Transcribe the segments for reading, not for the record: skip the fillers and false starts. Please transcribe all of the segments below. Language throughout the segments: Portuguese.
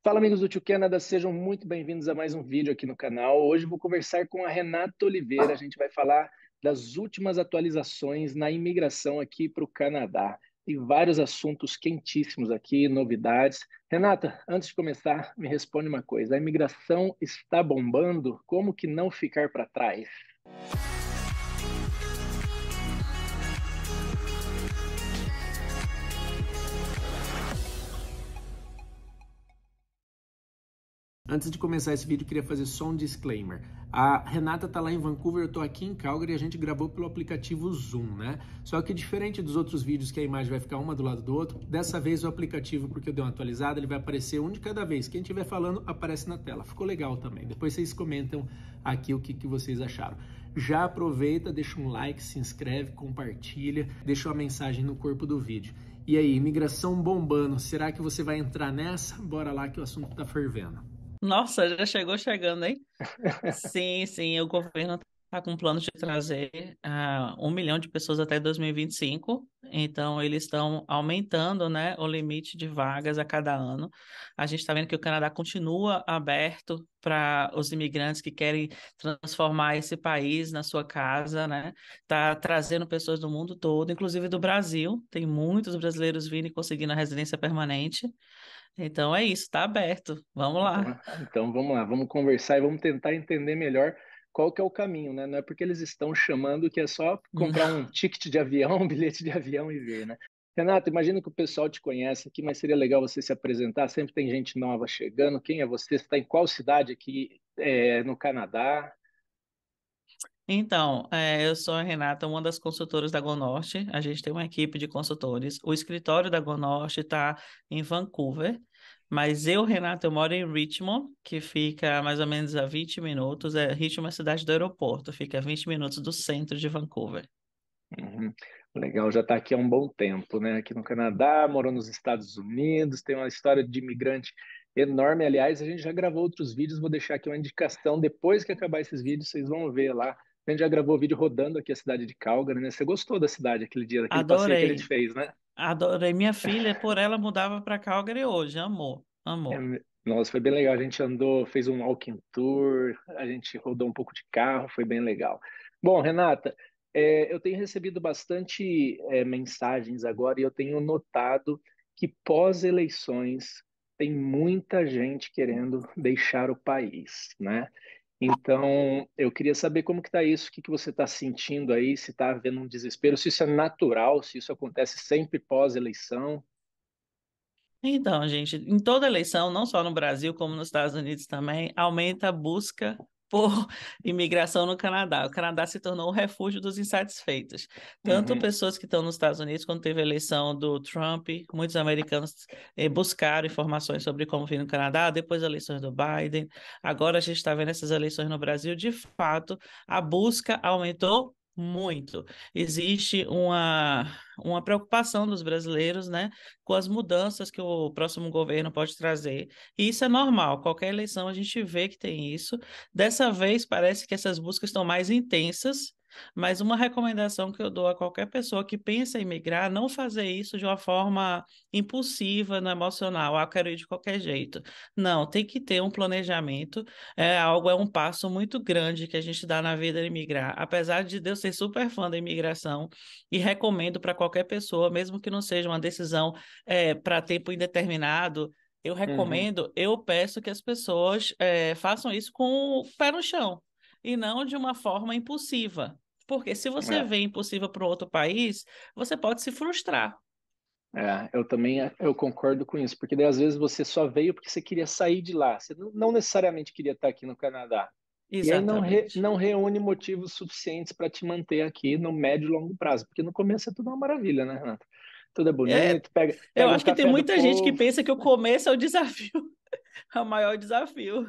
Fala, amigos do Tio Canada, sejam muito bem-vindos a mais um vídeo aqui no canal. Hoje eu vou conversar com a Renata Oliveira. A gente vai falar das últimas atualizações na imigração aqui para o Canadá. Tem vários assuntos quentíssimos aqui, novidades. Renata, antes de começar, me responde uma coisa: a imigração está bombando? Como que não ficar para trás? Antes de começar esse vídeo, eu queria fazer só um disclaimer. A Renata tá lá em Vancouver, eu tô aqui em Calgary e a gente gravou pelo aplicativo Zoom, né? Só que diferente dos outros vídeos que a imagem vai ficar uma do lado do outro, dessa vez o aplicativo, porque eu dei uma atualizada, ele vai aparecer um de cada vez. Quem estiver falando, aparece na tela. Ficou legal também. Depois vocês comentam aqui o que vocês acharam. Já aproveita, deixa um like, se inscreve, compartilha, deixa uma mensagem no corpo do vídeo. E aí, imigração bombando, será que você vai entrar nessa? Bora lá que o assunto tá fervendo. Nossa, já chegou chegando, hein? Sim, sim, o governo está com plano de trazer 1 milhão de pessoas até 2025. Então, eles estão aumentando, né, o limite de vagas a cada ano. A gente está vendo que o Canadá continua aberto para os imigrantes que querem transformar esse país na sua casa, né? Está trazendo pessoas do mundo todo, inclusive do Brasil. Tem muitos brasileiros vindo e conseguindo a residência permanente. Então é isso, está aberto. Vamos Então, lá. então vamos lá, vamos conversar e vamos tentar entender melhor qual que é o caminho, né? Não é porque eles estão chamando que é só comprar um ticket de avião, um bilhete de avião e ver, né? Renato, imagina que o pessoal te conhece aqui, mas seria legal você se apresentar. Sempre tem gente nova chegando. Quem é você? Você está em qual cidade aqui no Canadá? Então, eu sou a Renata, uma das consultoras da Gonorte. A gente tem uma equipe de consultores. O escritório da Gonorte está em Vancouver, mas eu, Renata, eu moro em Richmond, que fica mais ou menos a 20 minutos. Richmond é a cidade do aeroporto, fica a 20 minutos do centro de Vancouver. Uhum. Legal, já está aqui há um bom tempo, né? Aqui no Canadá, morou nos Estados Unidos, tem uma história de imigrante enorme. Aliás, a gente já gravou outros vídeos, vou deixar aqui uma indicação. Depois que acabar esses vídeos, vocês vão ver lá. A gente já gravou vídeo rodando aqui a cidade de Calgary, né? Você gostou da cidade aquele dia, daquele passeio que a gente Adorei, fez, né? adorei. Minha filha, por ela, mudava para Calgary hoje. Amor, É, amor. nossa, foi bem legal. A gente andou, fez um walking tour, a gente rodou um pouco de carro, foi bem legal. Bom, Renata, eu tenho recebido bastante mensagens agora e eu tenho notado que pós-eleições tem muita gente querendo deixar o país, né? Então, eu queria saber como que está isso, o que que você está sentindo aí, se está havendo um desespero, se isso é natural, se isso acontece sempre pós-eleição. Então, gente, em toda eleição, não só no Brasil, como nos Estados Unidos também, aumenta a busca por imigração no Canadá. O Canadá se tornou o refúgio dos insatisfeitos. Tanto Uhum. pessoas que estão nos Estados Unidos, quando teve a eleição do Trump, muitos americanos buscaram informações sobre como vir no Canadá, depois das eleições do Biden. Agora a gente está vendo essas eleições no Brasil, de fato, a busca aumentou muito. Existe uma preocupação dos brasileiros, né, com as mudanças que o próximo governo pode trazer. E isso é normal, qualquer eleição a gente vê que tem isso. Dessa vez parece que essas buscas estão mais intensas, mas uma recomendação que eu dou a qualquer pessoa que pensa em migrar, não fazer isso de uma forma impulsiva, no emocional, ah, eu quero ir de qualquer jeito. Não, tem que ter um planejamento, é um passo muito grande que a gente dá na vida de migrar. Apesar de eu ser super fã da imigração e recomendo para qualquer pessoa, mesmo que não seja uma decisão para tempo indeterminado, eu Uhum. recomendo, eu peço que as pessoas façam isso com o pé no chão e não de uma forma impulsiva. Porque se você É. vem impulsiva para outro país, você pode se frustrar. Eu também eu concordo com isso, porque daí às vezes você só veio porque você queria sair de lá, você não necessariamente queria estar aqui no Canadá. E aí Exatamente. não reúne motivos suficientes para te manter aqui no médio e longo prazo, porque no começo é tudo uma maravilha, né, Renato? Tudo é É, bonito, eu pega um acho que tem café do muita gente que povo. pensa que o começo é o desafio, é o maior desafio.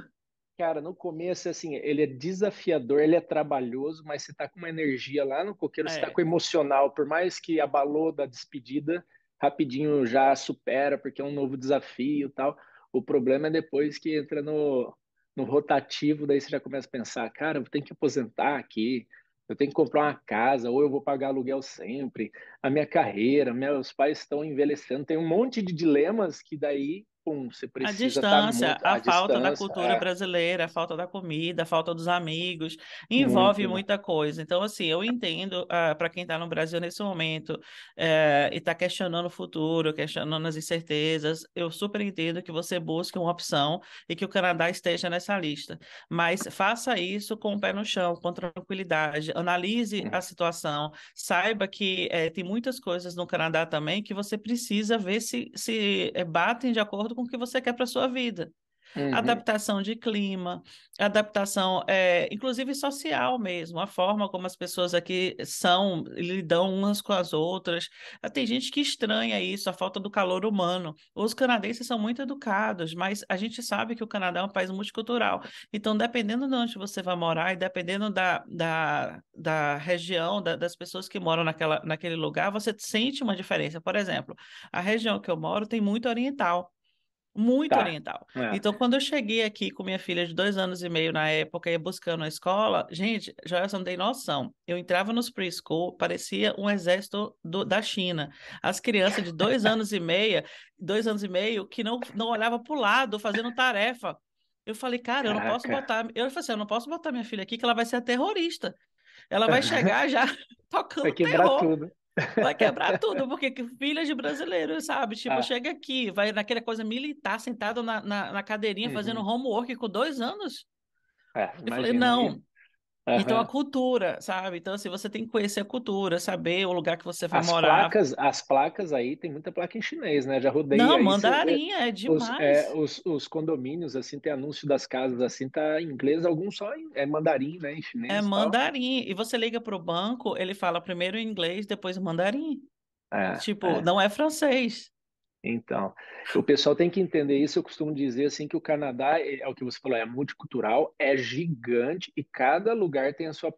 Cara, no começo, assim, ele é desafiador, ele é trabalhoso, mas você tá com uma energia lá no coqueiro, você tá com É. emocional, por mais que abalou da despedida, rapidinho já supera, porque é um novo desafio e tal. O problema é depois que entra no rotativo, daí você já começa a pensar, cara, eu tenho que aposentar aqui, eu tenho que comprar uma casa, ou eu vou pagar aluguel sempre, a minha carreira, meus pais estão envelhecendo, tem um monte de dilemas que daí pum, você A precisa estar distância, muito a à falta da distância. cultura brasileira, a falta da comida, a falta dos amigos, envolve Muito. muita coisa. Então, assim, eu entendo para quem está no Brasil nesse momento e está questionando o futuro, questionando as incertezas, eu super entendo que você busque uma opção e que o Canadá esteja nessa lista. Mas faça isso com o pé no chão, com tranquilidade, analise a situação, saiba que tem muitas coisas no Canadá também que você precisa ver se batem de acordo com o que você quer para sua vida. Uhum. Adaptação de clima, adaptação, inclusive social mesmo, a forma como as pessoas aqui são, lidam umas com as outras. Tem gente que estranha isso, a falta do calor humano. Os canadenses são muito educados, mas a gente sabe que o Canadá é um país multicultural. Então, dependendo de onde você vai morar e dependendo da região, das pessoas que moram naquele lugar, você sente uma diferença. Por exemplo, a região que eu moro tem muito oriental. Muito Tá. oriental. É. Então, quando eu cheguei aqui com minha filha de 2 anos e meio na época, ia buscando a escola, gente, já não tem noção. Eu entrava nos preschool, parecia um exército da China. As crianças de 2 anos e meio, que não olhava para o lado, fazendo tarefa. Eu falei, cara, eu não posso Caraca. botar. Eu falei assim, eu não posso botar minha filha aqui, que ela vai ser a terrorista. Ela vai chegar já Vai tocando quebrar terror. tudo. Vai quebrar tudo, porque filha de brasileiro, sabe? Tipo, Ah, chega aqui, vai naquela coisa militar, sentado na cadeirinha, fazendo uhum. homework com 2 anos. É, Eu falei, imagina. não. Então, a Aham. cultura, sabe? Então, assim, você tem que conhecer a cultura, saber o lugar que você vai As morar. placas, as placas aí, tem muita placa em chinês, né? Já rodei Não, aí. mandarim é demais. Os condomínios, assim, tem anúncio das casas, assim, tá em inglês, alguns só é mandarim, né? Em É chinês e tal. mandarim. E você liga para o banco, ele fala primeiro em inglês, depois mandarim. É, Tipo, é. não é francês. Então, o pessoal tem que entender isso. Eu costumo dizer assim que o Canadá é o que você falou, é multicultural, é gigante e cada lugar tem a sua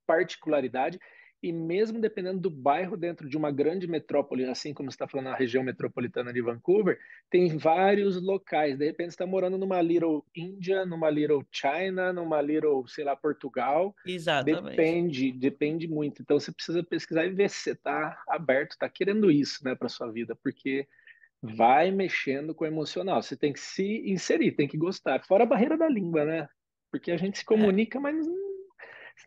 particularidade. E mesmo dependendo do bairro dentro de uma grande metrópole, assim como você está falando na região metropolitana de Vancouver, tem vários locais. De repente, você está morando numa Little Índia, numa Little China, numa Little, sei lá, Portugal. Exatamente. Depende muito. Então, você precisa pesquisar e ver se você está aberto, está querendo isso, né, para sua vida, porque vai mexendo com o emocional. Você tem que se inserir, tem que gostar. Fora a barreira da língua, né? Porque a gente se É, comunica, mas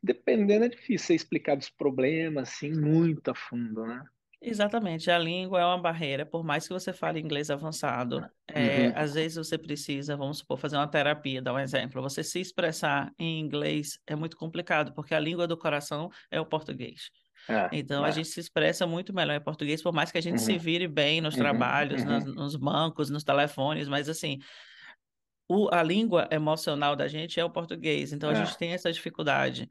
dependendo é difícil você explicar dos problemas assim muito a fundo, né? exatamente, a língua é uma barreira, por mais que você fale inglês avançado, Uhum. às vezes você precisa, vamos supor, fazer uma terapia, dar um exemplo. Você se expressar em inglês é muito complicado, porque a língua do coração é o português. É, Então, a é. gente se expressa muito melhor em português, por mais que a gente se Uhum. vire bem nos Uhum. trabalhos, Uhum. nos bancos, nos telefones, mas assim, a língua emocional da gente é o português, então a gente É. tem essa dificuldade.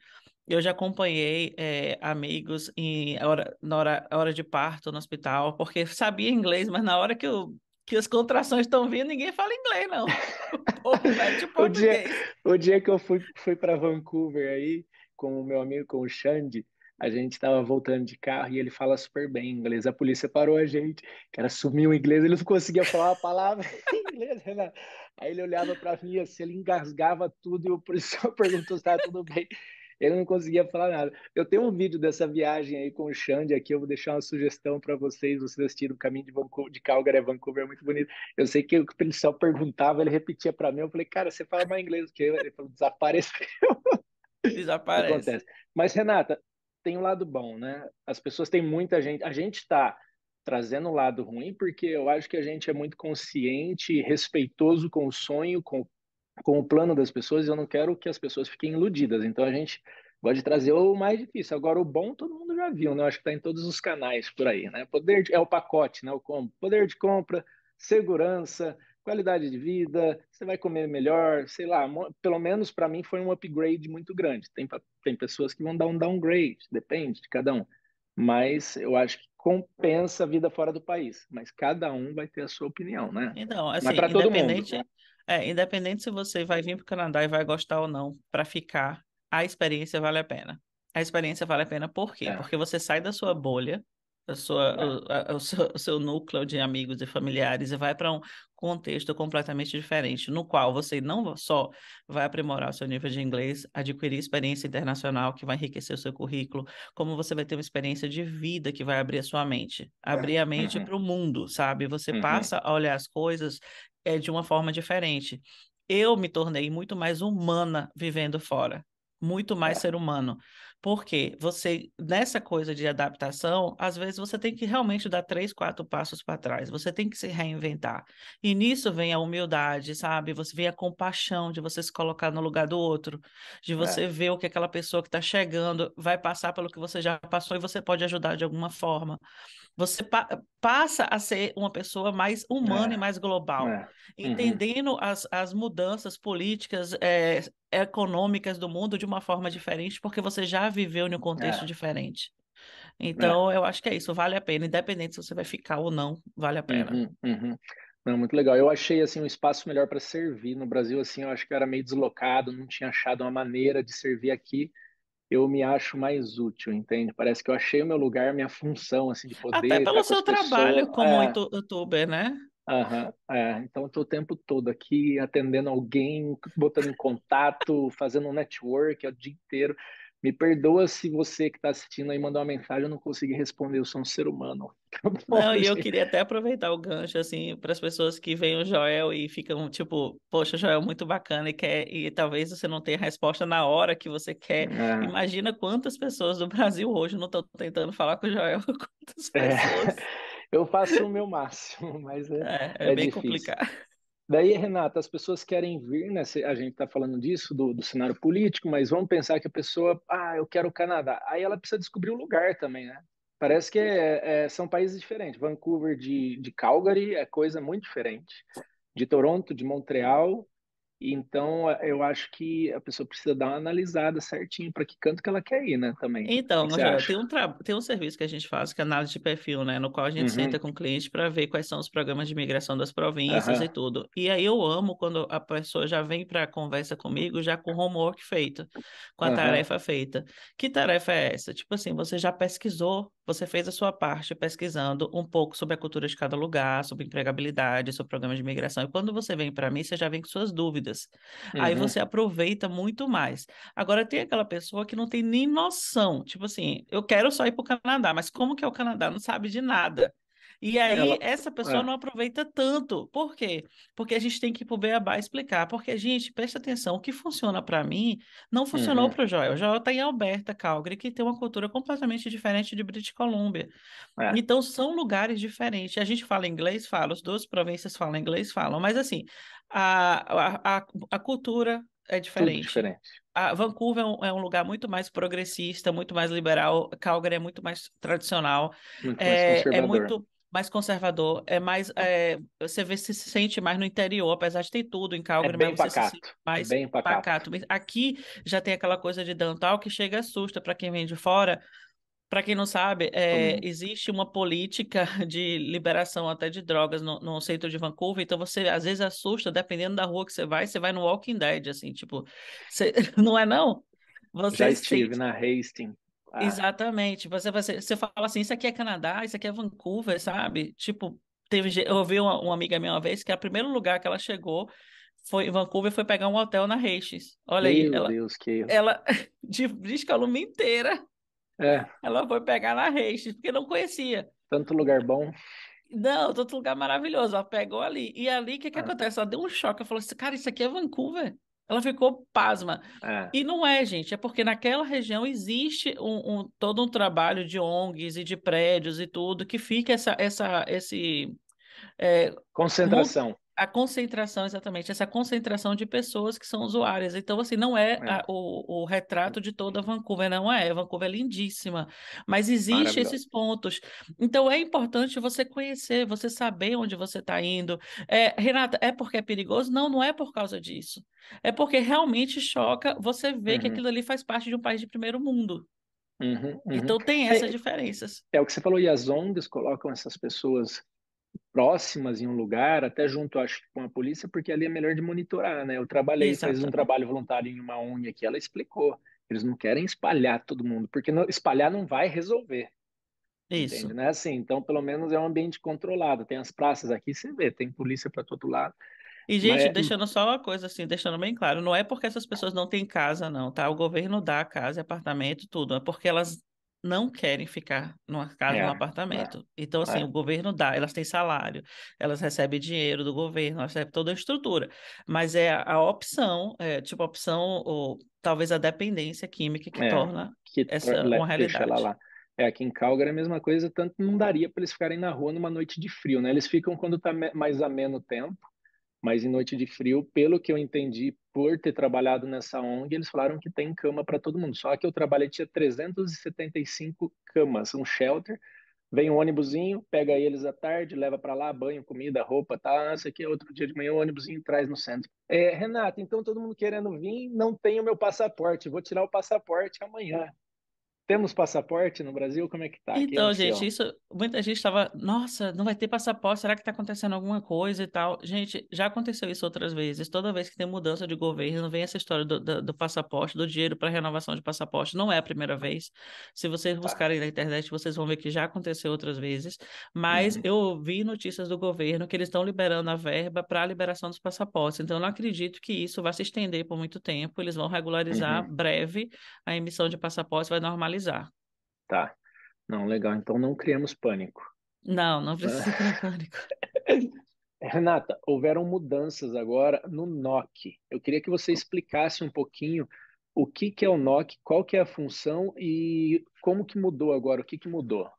Eu já acompanhei amigos na hora de parto no hospital, porque sabia inglês, mas na hora que as contrações estão vindo, ninguém fala inglês, não. O povo mete o O dia, português. o dia que eu fui para Vancouver aí, com o meu amigo, com o Xande, a gente estava voltando de carro e ele fala super bem inglês. A polícia parou a gente, o cara sumiu o inglês, ele não conseguia falar uma palavra em inglês, Renato. Aí ele olhava para mim assim, ele engasgava tudo e o policial perguntou se estava tudo bem. Ele não conseguia falar nada. Eu tenho um vídeo dessa viagem aí com o Xande aqui, eu vou deixar uma sugestão para vocês assistirem o caminho de, Vancouver, de Calgary a Vancouver, é muito bonito. Eu sei que o policial perguntava, ele repetia para mim. Eu falei, cara, você fala mais inglês do que eu. Ele falou, desapareceu. Desaparece. Acontece. Mas, Renata, tem um lado bom, né? As pessoas têm muita gente. A gente está trazendo o lado ruim porque eu acho que a gente é muito consciente e respeitoso com o sonho, com o plano das pessoas. E eu não quero que as pessoas fiquem iludidas. Então, a gente gosta de trazer o mais difícil. Agora, o bom todo mundo já viu, né? Eu acho que está em todos os canais por aí, né? É o pacote, né? O combo. Poder de compra, segurança, qualidade de vida, você vai comer melhor, sei lá, pelo menos para mim foi um upgrade muito grande. Tem pessoas que vão dar um downgrade, depende de cada um. Mas eu acho que compensa a vida fora do país. Mas cada um vai ter a sua opinião, né? Então, Não é assim, para todo mundo. independente se você vai vir para o Canadá e vai gostar ou não, para ficar, a experiência vale a pena. A experiência vale a pena por quê? É, Porque você sai da sua bolha, da sua, é. o seu núcleo de amigos e familiares e vai para um contexto completamente diferente, no qual você não só vai aprimorar o seu nível de inglês, adquirir experiência internacional que vai enriquecer o seu currículo, como você vai ter uma experiência de vida que vai abrir a sua mente, abrir a mente Uhum, para o mundo, sabe? Você uhum, passa a olhar as coisas é de uma forma diferente. Eu me tornei muito mais humana vivendo fora, muito mais É, ser humano. Porque você, nessa coisa de adaptação, às vezes você tem que realmente dar 3, 4 passos para trás, você tem que se reinventar. E nisso vem a humildade, sabe? Você vem a compaixão de você se colocar no lugar do outro, de é, você ver o que aquela pessoa que está chegando vai passar pelo que você já passou e você pode ajudar de alguma forma. Você passa a ser uma pessoa mais humana e é, mais global, é. Uhum, entendendo as mudanças políticas, econômicas do mundo de uma forma diferente, porque você já viveu em um contexto é, diferente. é. Então, eu acho que é isso, vale a pena, independente se você vai ficar ou não, vale a pena. Uhum, uhum. Não, muito legal. Eu achei assim um espaço melhor para servir no Brasil. Assim, eu acho que eu era meio deslocado, não tinha achado uma maneira de servir aqui. Eu me acho mais útil, entende? Parece que eu achei o meu lugar, minha função, assim, de Até poder estar pelo com as seu trabalho pessoas. como youtuber, né? Aham, então eu tô o tempo todo aqui atendendo alguém, botando em contato, fazendo um network o dia inteiro. Me perdoa se você que está assistindo aí mandou uma mensagem, eu não consegui responder, eu sou um ser humano. Tá bom, Não, e eu gente? queria até aproveitar o gancho, assim, para as pessoas que veem o Joel e ficam tipo, poxa, Joel, muito bacana e quer, e talvez você não tenha a resposta na hora que você quer. É, Imagina quantas pessoas do Brasil hoje não estão tentando falar com o Joel, quantas é, pessoas. eu faço o meu máximo, mas É é bem difícil. complicado. Daí, Renata, as pessoas querem vir, né? A gente está falando disso, do cenário político, mas vamos pensar que a pessoa, eu quero o Canadá. Aí ela precisa descobrir o lugar também, né? Parece que são países diferentes. Vancouver de Calgary é coisa muito diferente. De Toronto, de Montreal. Então, eu acho que a pessoa precisa dar uma analisada certinho para que canto que ela quer ir, né? Também. O que que Então, você Joel, acha? tem um serviço que a gente faz, que é análise de perfil, né? No qual a gente senta Uhum, com o cliente para ver quais são os programas de migração das províncias e aham, tudo. E aí eu amo quando a pessoa já vem para a conversa comigo já com o homework feito, com a aham, tarefa feita. Que tarefa é essa? Tipo assim, você já pesquisou, você fez a sua parte pesquisando um pouco sobre a cultura de cada lugar, sobre empregabilidade, sobre programas de migração. E quando você vem para mim, você já vem com suas dúvidas. Aí uhum. você aproveita muito mais. Agora, tem aquela pessoa que não tem nem noção. Tipo assim, eu quero só ir para o Canadá, mas como que é o Canadá? Não sabe de nada. E aí, Ela, essa pessoa é, não aproveita tanto. Por quê? Porque a gente tem que ir para o Beabá explicar. Porque, gente, presta atenção, o que funciona para mim não funcionou uhum, para o Joel. O Joel está em Alberta, Calgary, que tem uma cultura completamente diferente de British Columbia. é, Então, são lugares diferentes. A gente fala inglês, fala, as duas províncias falam inglês, falam, mas assim, a cultura é tudo diferente. diferente. Vancouver é um lugar muito mais progressista, muito mais liberal. Calgary é muito mais tradicional, Muito mais é conservador. muito mais conservador, você vê, se sente mais no interior, apesar de ter tudo em É Calgary, mas bem você se sente pacato. É mais bem pacato. pacato. Aqui já tem aquela coisa de downtown que chega e assusta para quem vem de fora. Para quem não sabe, Hum, existe uma política de liberação até de drogas no centro de Vancouver, então você às vezes assusta, dependendo da rua que você vai no Walking Dead, assim, tipo, não é não? já Você estive sente, na Hastings. exatamente, você fala assim, isso aqui é Canadá, isso aqui é Vancouver, sabe? Tipo, eu ouvi uma amiga minha uma vez que o primeiro lugar que ela chegou foi em Vancouver, foi pegar um hotel na Hastings. Olha aí, Meu Deus, que erro. ela de British Columbia inteira, É, ela foi pegar na Hastings, porque não conhecia. tanto lugar bom. Não, outro lugar maravilhoso. Ela pegou ali. E ali, o que que Ah, acontece? Ela deu um choque. Ela falou assim, cara, isso aqui é Vancouver. Ela ficou pasma. é, E não é, gente. É porque naquela região existe todo um trabalho de ONGs e de prédios e tudo, que fica esse é, concentração. a concentração, exatamente, essa concentração de pessoas que são usuárias. Então, assim, não é É, o retrato de toda Vancouver, não é. Vancouver é lindíssima, mas existem maravilhoso. esses pontos. Então, é importante você conhecer, você saber onde você está indo. Renata, é porque é perigoso? Não, não é por causa disso. É porque realmente choca você ver que Uhum, aquilo ali faz parte de um país de primeiro mundo. uhum, uhum. Então, tem essas É, diferenças. é o que você falou, e as ONGs colocam essas pessoas próximas em um lugar, até junto, acho, com a polícia, porque ali é melhor de monitorar, né? Eu trabalhei, fiz um Exatamente. trabalho voluntário em uma ONG aqui, ela explicou. Eles não querem espalhar todo mundo, porque espalhar não vai resolver. Entende, Isso. né? Assim, então, pelo menos é um ambiente controlado. Tem as praças aqui, você vê, tem polícia para todo lado. E, gente, Mas, deixando só uma coisa assim, deixando bem claro, não é porque essas pessoas não têm casa, não, tá? O governo dá casa, apartamento, tudo. É porque elas não querem ficar numa casa, num É, é, apartamento. Então, assim, o é, governo dá, elas têm salário, elas recebem dinheiro do governo, elas recebem toda a estrutura, mas é a opção, tipo a opção, ou talvez a dependência química que é, torna que essa uma deixa ela realidade. lá. É, aqui em Calgary é a mesma coisa, tanto não daria para eles ficarem na rua numa noite de frio, né? Eles ficam quando está mais ameno o tempo, mas em noite de frio, pelo que eu entendi, por ter trabalhado nessa ONG, eles falaram que tem cama para todo mundo. Só que eu trabalhei, tinha 375 camas, um shelter. Vem um ônibusinho, pega eles à tarde, leva para lá, banho, comida, roupa, tá? Esse aqui é outro dia de manhã, o ônibusinho traz no centro. É, Renata, então todo mundo querendo vir, não tem o meu passaporte. Vou tirar o passaporte amanhã. Temos passaporte no Brasil? Como é que tá? Aqui é Então, gente, ancião. isso, muita gente estava, nossa, não vai ter passaporte, será que está acontecendo alguma coisa e tal? Gente, já aconteceu isso outras vezes. Toda vez que tem mudança de governo, vem essa história do passaporte, do dinheiro para renovação de passaporte. Não é a primeira vez. Se vocês Tá. buscarem na internet, vocês vão ver que já aconteceu outras vezes. Mas Uhum, eu vi notícias do governo que eles estão liberando a verba para a liberação dos passaportes. Então, eu não acredito que isso vai se estender por muito tempo. Eles vão regularizar uhum, breve a emissão de passaportes, vai normalizar. tá. Não, legal. Então não criamos pânico. Não, não precisa criar pânico. Renata, houveram mudanças agora no NOC. Eu queria que você explicasse um pouquinho o que que é o NOC, qual que é a função e como que mudou agora, o que que mudou.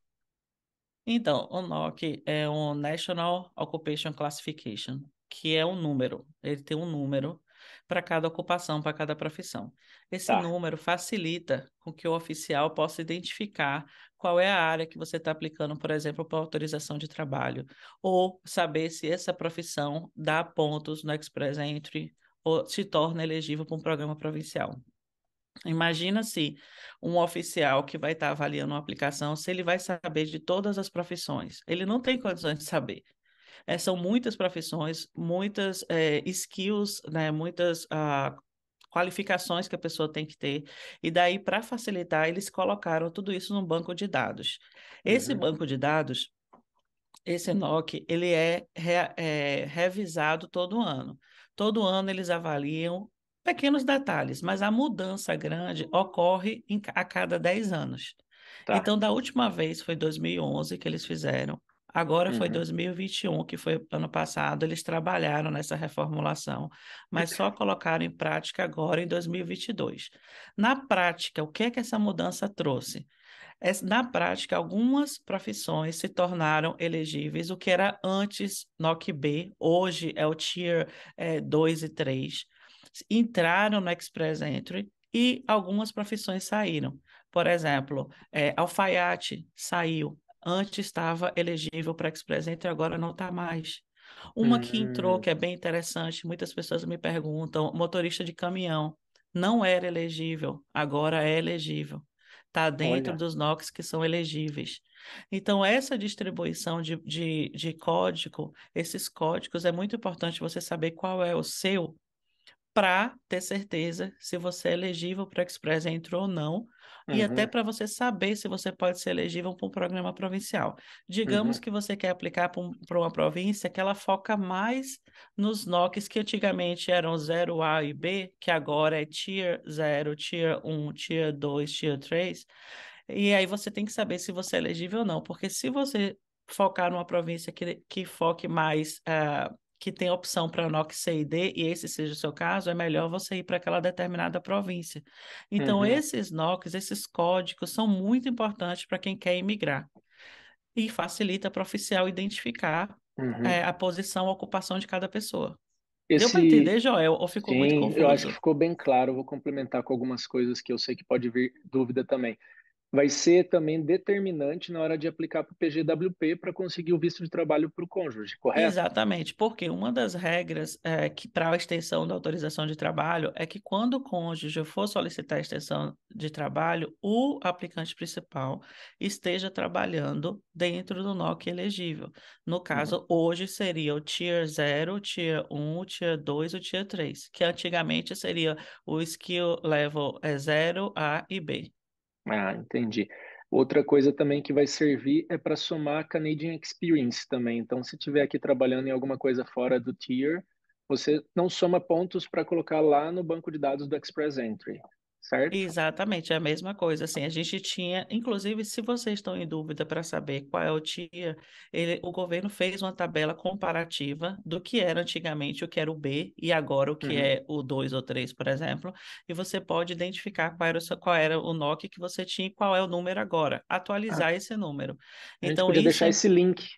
Então, o NOC é um National Occupation Classification, que é um número. Ele tem um número para cada ocupação, para cada profissão. Esse Tá. número facilita com que o oficial possa identificar qual é a área que você está aplicando, por exemplo, para autorização de trabalho, ou saber se essa profissão dá pontos no Express Entry ou se torna elegível para um programa provincial. Imagina se um oficial que vai estar avaliando uma aplicação, se ele vai saber de todas as profissões. Ele não tem condições de saber. São muitas profissões, muitas skills, né, muitas qualificações que a pessoa tem que ter. E daí, para facilitar, eles colocaram tudo isso num banco de dados. Esse Uhum, banco de dados, esse ENOC, ele é revisado todo ano. Todo ano eles avaliam pequenos detalhes, mas a mudança grande ocorre a cada 10 anos. tá. Então, da última vez foi 2011 que eles fizeram, agora foi Uhum, 2021, que foi ano passado, eles trabalharam nessa reformulação, mas só colocaram em prática agora em 2022. Na prática, o que é que essa mudança trouxe? Na prática, algumas profissões se tornaram elegíveis, o que era antes NOC B, hoje é o Tier 2 e 3, entraram no Express Entry e algumas profissões saíram. Por exemplo, alfaiate saiu. Antes estava elegível para Express Entry, agora não está mais. Uma que entrou, hum, que é bem interessante, muitas pessoas me perguntam, motorista de caminhão, não era elegível, agora é elegível. Está dentro olha. dos NOCs que são elegíveis. Então, essa distribuição de código, esses códigos, é muito importante você saber qual é o seu para ter certeza se você é elegível para Express Entry ou não, e até Uhum, para você saber se você pode ser elegível para um programa provincial. Digamos uhum, que você quer aplicar para uma província que ela foca mais nos NOCs que antigamente eram 0A e B, que agora é Tier 0, Tier 1, Tier 2, Tier 3. E aí você tem que saber se você é elegível ou não, porque se você focar numa província que foque mais, que tem opção para NOC C e D, e esse seja o seu caso, é melhor você ir para aquela determinada província. Então, uhum, esses NOCs, esses códigos são muito importantes para quem quer imigrar e facilita para o oficial identificar, uhum. a posição, a ocupação de cada pessoa. Deu para Esse, entender, Joel, ou ficou muito sim, eu acho que confuso? ficou bem claro. Eu vou complementar com algumas coisas que eu sei que pode vir dúvida também. Vai ser também determinante na hora de aplicar para o PGWP para conseguir o visto de trabalho para o cônjuge, correto? Exatamente, porque uma das regras que para a extensão da autorização de trabalho é que quando o cônjuge for solicitar a extensão de trabalho, o aplicante principal esteja trabalhando dentro do NOC elegível. No Uhum. caso, hoje seria o Tier 0, Tier 1, o Tier 2 e o Tier 3, que antigamente seria o Skill Level 0, A e B. Ah, entendi. Outra coisa também que vai servir é para somar Canadian Experience também. Então, se tiver aqui trabalhando em alguma coisa fora do tier, você não soma pontos para colocar lá no banco de dados do Express Entry. certo? Exatamente, é a mesma coisa. Assim, a gente tinha, inclusive, se vocês estão em dúvida para saber qual é o TIA, o governo fez uma tabela comparativa do que era antigamente o que era o B e agora o que Uhum. é o 2 ou 3, por exemplo, e você pode identificar qual era o NOC que você tinha e qual é o número agora, Ah, atualizar esse número. a gente Então, podia isso é,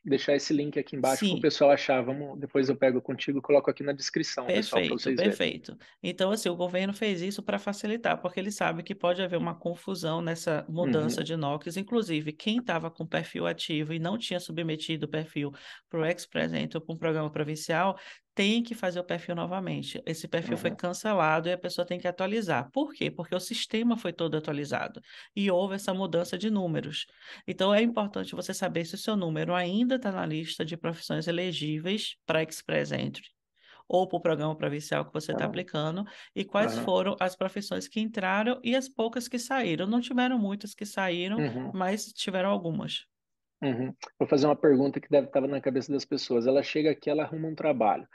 deixar esse link aqui embaixo para o sim. pessoal achar. Vamos, depois eu pego contigo e coloco aqui na descrição, pessoal, para Perfeito, vocês verem. perfeito. Então, assim, o governo fez isso para facilitar, porque ele sabe que pode haver uma confusão nessa mudança Uhum, de NOCs. Inclusive, quem estava com perfil ativo e não tinha submetido o perfil para o ex-presidente ou para um programa provincial, tem que fazer o perfil novamente. Esse perfil foi uhum, cancelado e a pessoa tem que atualizar. Por quê? Porque o sistema foi todo atualizado e houve essa mudança de números. Então, é importante você saber se o seu número ainda está na lista de profissões elegíveis para ex-presidente ou para o programa provincial que você está uhum, aplicando, e quais uhum, foram as profissões que entraram e as poucas que saíram. Não tiveram muitas que saíram, uhum, mas tiveram algumas. uhum. Vou fazer uma pergunta que deve estar na cabeça das pessoas. Ela chega aqui, ela arruma um trabalho.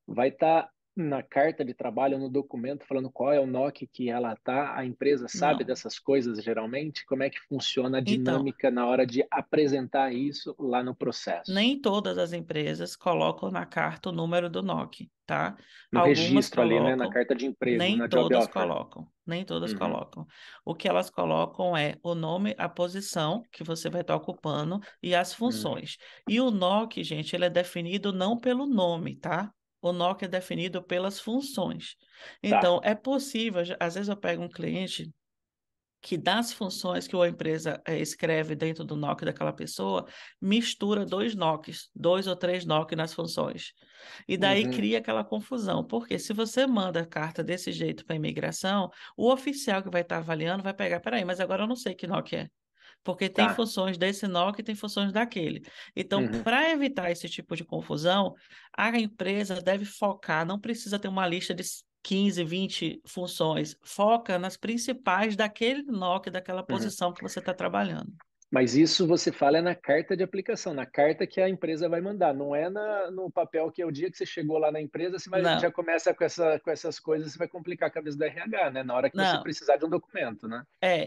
Vai estar na carta de trabalho, no documento, falando qual é o NOC que ela está. A empresa sabe Não. dessas coisas geralmente? Como é que funciona a Então, dinâmica na hora de apresentar isso lá no processo? nem todas as empresas colocam na carta o número do NOC, tá? No Algumas registro ali, né? Na colocam, carta de emprego, nem na job todas offer. colocam, nem todas Uhum, colocam. O que elas colocam é o nome, a posição que você vai estar ocupando e as uhum, funções. E o NOC, gente, ele é definido não pelo nome, tá? O NOC é definido pelas funções. tá. Então, é possível, às vezes eu pego um cliente que das funções que a empresa escreve dentro do NOC daquela pessoa, mistura dois NOCs, dois ou três NOC nas funções. E daí Uhum, cria aquela confusão, porque se você manda a carta desse jeito para a imigração, o oficial que vai estar avaliando vai pegar, peraí, mas agora eu não sei que NOC é. Porque tem tá. funções desse NOC e tem funções daquele. Então, Uhum, para evitar esse tipo de confusão, a empresa deve focar, não precisa ter uma lista de 15, 20 funções. Foca nas principais daquele NOC, daquela uhum. posição que você está trabalhando. Mas isso você fala é na carta de aplicação, na carta que a empresa vai mandar, não é no papel que é o dia que você chegou lá na empresa, já Não, começa com essas coisas, você vai complicar a cabeça do RH, né? Na hora que você não. precisar de um documento, né?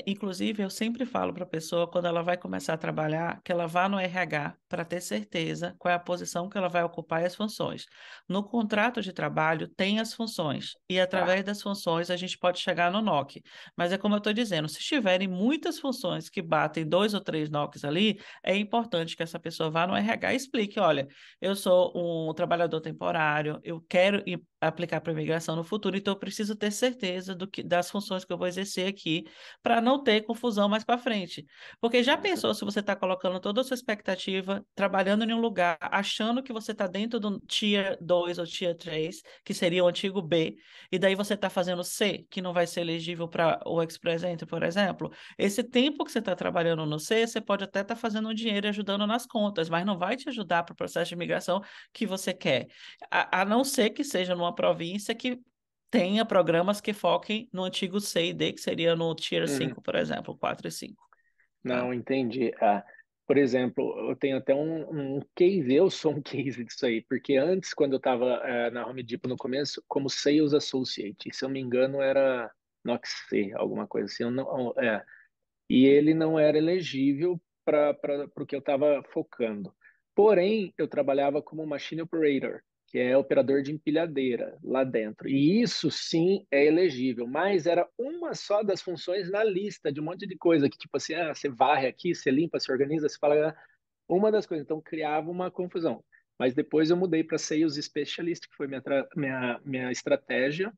Inclusive, eu sempre falo para a pessoa, quando ela vai começar a trabalhar, que ela vá no RH para ter certeza qual é a posição que ela vai ocupar e as funções. No contrato de trabalho, tem as funções, e Tá. através das funções a gente pode chegar no NOC. Mas é como eu estou dizendo, se tiverem muitas funções que batem dois ou três NOCs ali, é importante que essa pessoa vá no RH e explique: olha, eu sou um trabalhador temporário, eu quero aplicar para imigração no futuro, então eu preciso ter certeza das funções que eu vou exercer aqui para não ter confusão mais para frente. Porque já Uhum. pensou se você está colocando toda a sua expectativa, trabalhando em um lugar, achando que você está dentro do Tier 2 ou Tier 3, que seria o antigo B, e daí você está fazendo C, que não vai ser elegível para o Express Entry, por exemplo. Esse tempo que você está trabalhando no C, você pode até estar fazendo um dinheiro e ajudando nas contas, mas não vai te ajudar para o processo de imigração que você quer. A não ser que seja numa província que tenha programas que foquem no antigo C e D, que seria no Tier Uhum. 5, por exemplo, 4 e 5, tá? Não, entendi. Ah, por exemplo, eu tenho até um case, eu sou um case disso aí, porque antes, quando eu estava na Home Depot no começo, como Sales Associate, se eu me engano, era Nox C, alguma coisa assim, eu não, e ele não era elegível para o que eu estava focando. Porém, eu trabalhava como machine operator, que é operador de empilhadeira lá dentro. E isso sim é elegível, mas era uma só das funções na lista de um monte de coisa que, tipo assim, você varre aqui, você limpa, você organiza, você fala uma das coisas. Então, criava uma confusão. Mas depois eu mudei para Sales Specialist, que foi minha estratégia,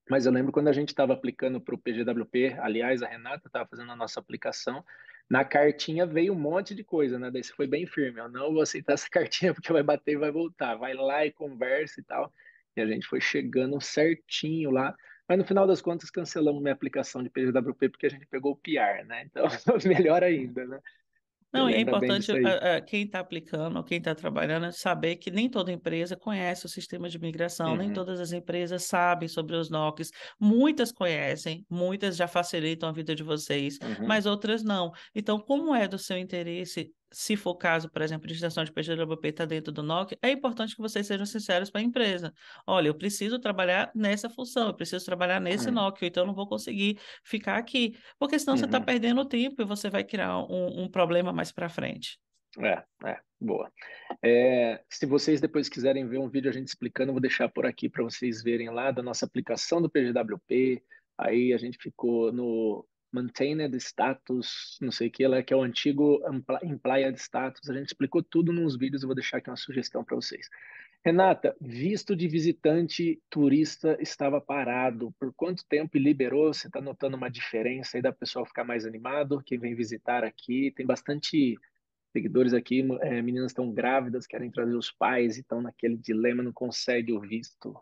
mas eu lembro quando a gente estava aplicando para o PGWP, aliás, a Renata estava fazendo a nossa aplicação, na cartinha veio um monte de coisa, né? Daí você foi bem firme, eu não vou aceitar essa cartinha porque vai bater e vai voltar. Vai lá e conversa e tal. E a gente foi chegando certinho lá. Mas no final das contas cancelamos minha aplicação de PGWP porque a gente pegou o PR, né? Então, melhor ainda, né? Você Não, e é lembra bem importante disso aí. quem está aplicando, quem está trabalhando, saber que nem toda empresa conhece o sistema de imigração, nem Uhum, todas as empresas sabem sobre os NOCs. Muitas conhecem, muitas já facilitam a vida de vocês, uhum, mas outras não. Então, como é do seu interesse se for o caso, por exemplo, de extensão de PGWP está dentro do NOC, é importante que vocês sejam sinceros para a empresa. Olha, eu preciso trabalhar nessa função, eu preciso trabalhar nesse Uhum. NOC, então eu não vou conseguir ficar aqui, porque senão você está Uhum. perdendo tempo e você vai criar um problema mais para frente. Boa. Se vocês depois quiserem ver um vídeo a gente explicando, eu vou deixar por aqui para vocês verem lá da nossa aplicação do PGWP. Aí a gente ficou no Maintained Status, não sei o que lá, que é o antigo Implied Status. A gente explicou tudo nos vídeos, eu vou deixar aqui uma sugestão para vocês. Renata, visto de visitante turista estava parado. Por quanto tempo liberou? Você está notando uma diferença aí da pessoa ficar mais animado? Quem vem visitar aqui? Tem bastante seguidores aqui, meninas estão grávidas, querem trazer os pais e estão naquele dilema, não consegue o visto.